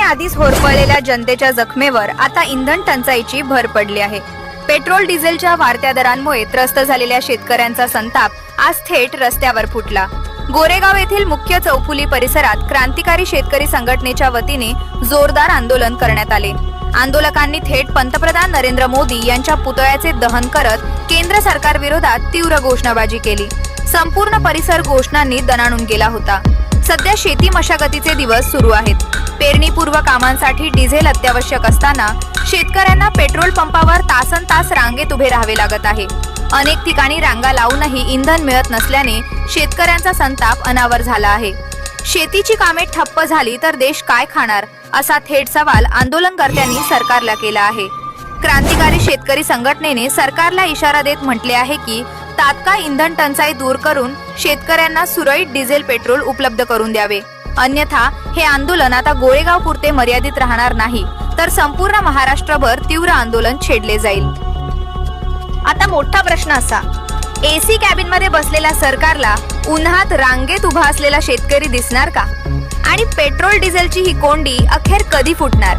आधीच होरपळलेल्या जनतेच्या जखमेवर आता इंधन टंचाईची भर पडली आहे। पेट्रोल डिझेलच्या वाढत्या दरांमुळे त्रस्त झालेल्या शेतकऱ्यांचा संताप आज थेट रस्त्यावर फुटला। गोरेगाव येथील मुख्य चौफुली परिसरात क्रांतिकारी शेतकरी संघटनेच्या वतीने जोरदार आंदोलन करण्यात आले। आंदोलकांनी थेट पंतप्रधान नरेंद्र मोदी यांच्या पुतळ्याचे दहन करत केंद्र सरकार विरोधात तीव्र घोषणाबाजी केली। संपूर्ण परिसर घोषणांनी दणाणून गेला होता। सध्या शेती मशागतीचे दिवस सुरू आहेत। पेरणीपूर्व कामांसाठी डिझेल अत्यावश्यक असताना शेतकऱ्यांना पेट्रोल पंपावर तासनतास रांगेत उभे राहावे लागत आहे। अनेक ठिकाणी रांगा लावूनही इंधन मिळत नसल्याने शेतकऱ्यांचा संताप अनावर झाला आहे। शेतीची कामे ठप्प झाली तर देश काय खाणार, असा थेट सवाल आंदोलनकर्त्यांनी सरकारला केला आहे। क्रांतिकारी शेतकरी संघटनेने सरकारला इशारा देत म्हटले आहे की तात्काळ इंधन टंचाई दूर करून शेतकऱ्यांना सुरळीत डिझेल पेट्रोल उपलब्ध करून द्यावे, अन्यथा हे आंदोलन आता गोरेगाव पुरते मर्यादित राहणार नाही तर संपूर्ण महाराष्ट्रभर तीव्र आंदोलन छेडले जाईल। आता मोठा प्रश्न असा, एसी कॅबिन मध्ये बसलेल्या सरकारला उन्हात रांगेत उभा असलेला शेतकरी दिसणार का? आणि पेट्रोल डिझेलची ही कोंडी अखेर कधी फुटणार?